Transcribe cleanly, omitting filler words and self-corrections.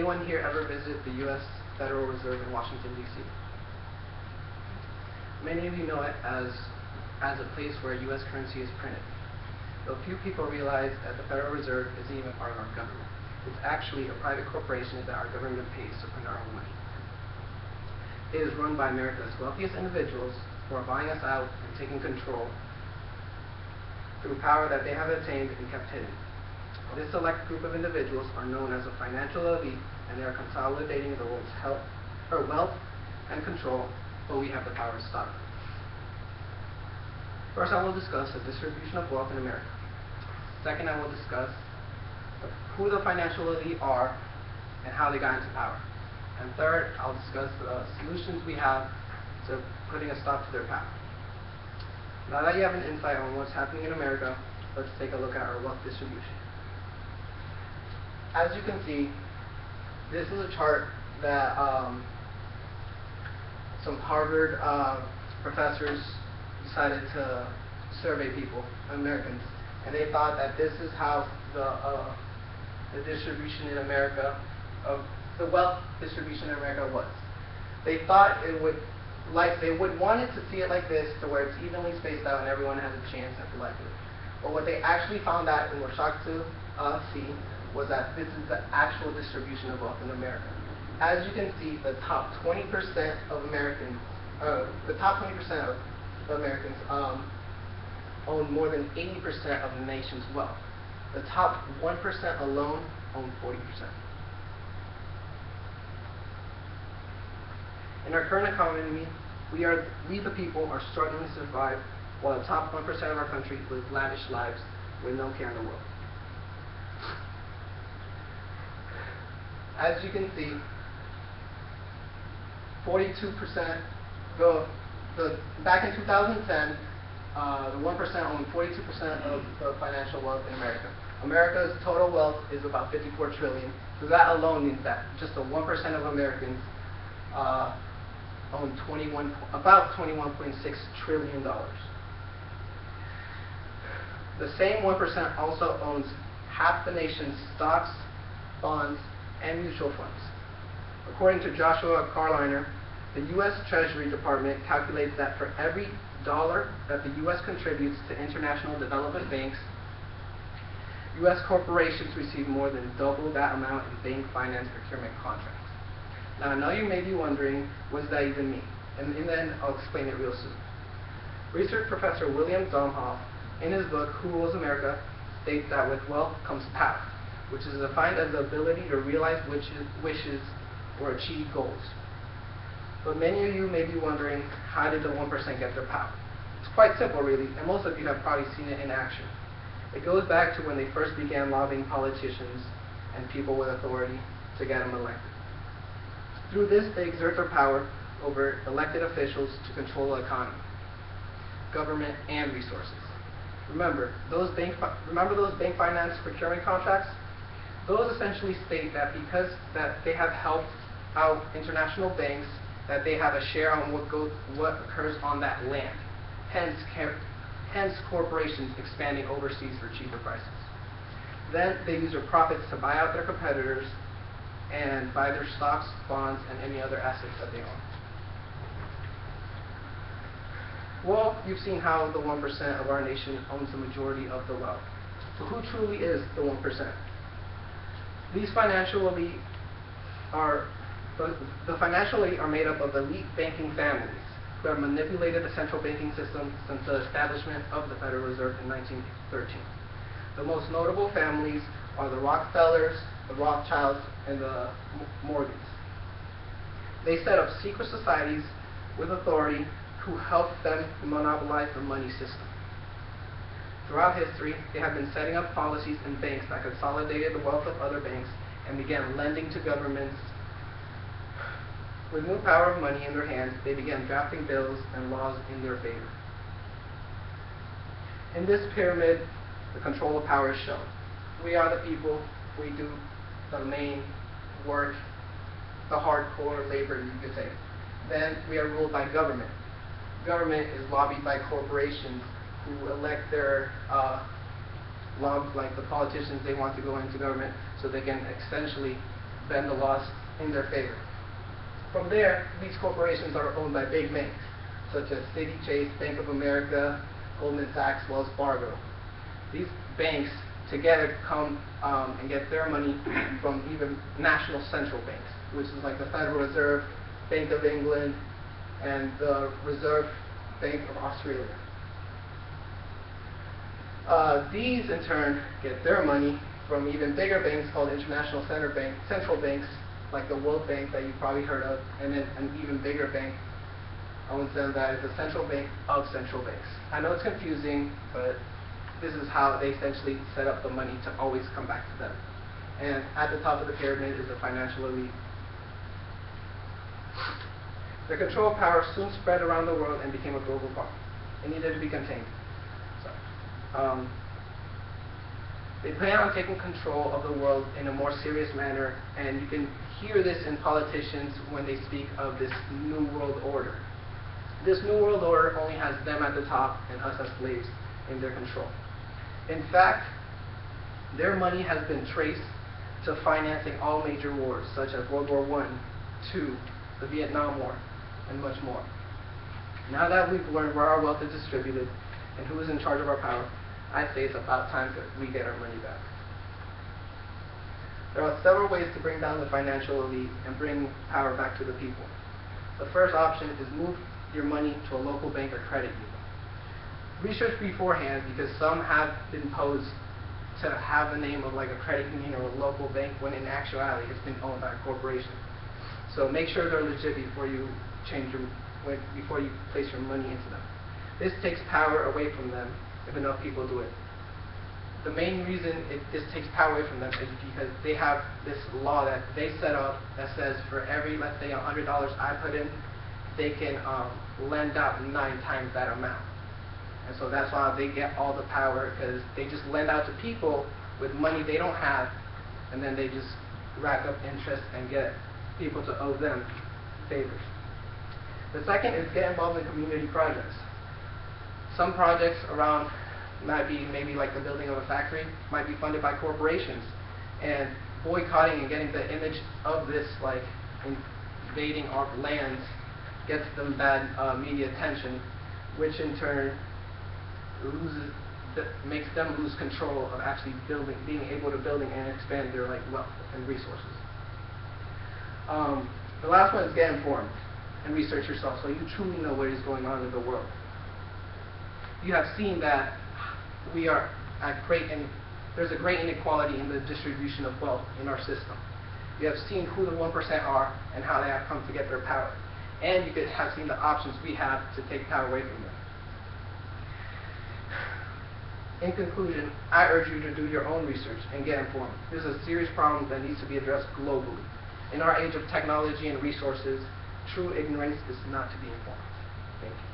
anyone here ever visit the U.S. Federal Reserve in Washington, D.C.? Many of you know it as a place where U.S. currency is printed. Though few people realize that the Federal Reserve isn't even part of our government. It's actually a private corporation that our government pays to print our own money. It is run by America's wealthiest individuals who are buying us out and taking control through power that they have attained and kept hidden. This select group of individuals are known as a financial elite, and they are consolidating the world's wealth and control, but we have the power to stop it. First, I will discuss the distribution of wealth in America. Second, I will discuss who the financial elite are and how they got into power. And third, I'll discuss the solutions we have to putting a stop to their power. Now that you have an insight on what's happening in America, let's take a look at our wealth distribution. As you can see, this is a chart that some Harvard professors decided to survey people, Americans, and they thought that this is how the distribution in America, the wealth distribution in America was. They thought they would want it to see it like this, to where it's evenly spaced out and everyone has a chance at the livelihood. But what they actually found out and were shocked to see was that this is the actual distribution of wealth in America. As you can see, the top 20% of Americans, own more than 80% of the nation's wealth. The top 1% alone own 40%. In our current economy, we the people are struggling to survive, while the top 1% of our country live lavish lives with no care in the world. As you can see, 42%, back in 2010, the 1% owned 42% of the financial wealth in America. America's total wealth is about $54 trillion. So that alone means that just the 1% of Americans own about $21.6 trillion. The same 1% also owns half the nation's stocks, bonds, and mutual funds. According to Joshua Carliner, the U.S. Treasury Department calculates that for every dollar that the U.S. contributes to international development banks, U.S. corporations receive more than double that amount in bank finance procurement contracts. Now, I know you may be wondering, what does that even mean? And then I'll explain it real soon. Research professor William Domhoff, in his book, Who Rules America, states that with wealth comes power, which is defined as the ability to realize wishes or achieve goals. But many of you may be wondering, how did the 1% get their power? It's quite simple, really, and most of you have probably seen it in action. It goes back to when they first began lobbying politicians and people with authority to get them elected. Through this, they exert their power over elected officials to control the economy, government, and resources. Remember those bank finance procurement contracts? Those essentially state that because they have helped out international banks, that they have a share on what occurs on that land. Hence corporations expanding overseas for cheaper prices. Then they use their profits to buy out their competitors and buy their stocks, bonds, and any other assets that they own. Well, you've seen how the 1% of our nation owns the majority of the wealth. So who truly is the 1%? These financial elite are made up of elite banking families who have manipulated the central banking system since the establishment of the Federal Reserve in 1913. The most notable families are the Rockefellers, the Rothschilds, and the Morgans. They set up secret societies with authority who helped them monopolize the money system. Throughout history, they have been setting up policies and banks that consolidated the wealth of other banks and began lending to governments. With new power of money in their hands, they began drafting bills and laws in their favor. In this pyramid, the control of power is shown. We are the people. We do the main work, the hardcore labor, you could say. Then we are ruled by government. Government is lobbied by corporations who elect their like the politicians they want to go into government so they can essentially bend the laws in their favor. From there, these corporations are owned by big banks, such as Citi, Chase, Bank of America, Goldman Sachs, Wells Fargo. These banks together come and get their money from even national central banks, which is like the Federal Reserve, Bank of England, and the Reserve Bank of Australia. These in turn get their money from even bigger banks called international central banks, like the World Bank that you've probably heard of, and then an even bigger bank owns them that is the central bank of central banks. I know it's confusing, but this is how they essentially set up the money to always come back to them. And at the top of the pyramid is the financial elite. The control power soon spread around the world and became a global problem. It needed to be contained. They plan on taking control of the world in a more serious manner, and you can hear this in politicians when they speak of this New World Order. This New World Order only has them at the top and us as slaves in their control. In fact, their money has been traced to financing all major wars, such as World War I, II, the Vietnam War, and much more. Now that we've learned where our wealth is distributed and who is in charge of our power, I say it's about time that we get our money back. There are several ways to bring down the financial elite and bring power back to the people. The first option is move your money to a local bank or credit union. Research beforehand, because some have been posed to have the name of like a credit union or a local bank, when in actuality it's been owned by a corporation. So make sure they're legit before you before you place your money into them. This takes power away from them if enough people do it. The main reason this takes power away from them is because they have this law that they set up that says for every, let's say, $100 I put in, they can lend out 9 times that amount. And so that's why they get all the power, because they just lend out to people with money they don't have, and then they just rack up interest and get people to owe them favors. The second is get involved in community projects. Some projects around might be maybe like the building of a factory, might be funded by corporations, and boycotting and getting the image of this like invading our lands gets them bad media attention, which in turn makes them lose control of actually being able to build and expand their like wealth and resources. The last one is get informed and research yourself so you truly know what is going on in the world. You have seen that we are at there's a great inequality in the distribution of wealth in our system. You have seen who the 1% are and how they have come to get their power. And you could have seen the options we have to take power away from them. In conclusion, I urge you to do your own research and get informed. This is a serious problem that needs to be addressed globally. In our age of technology and resources, true ignorance is not to be informed. Thank you.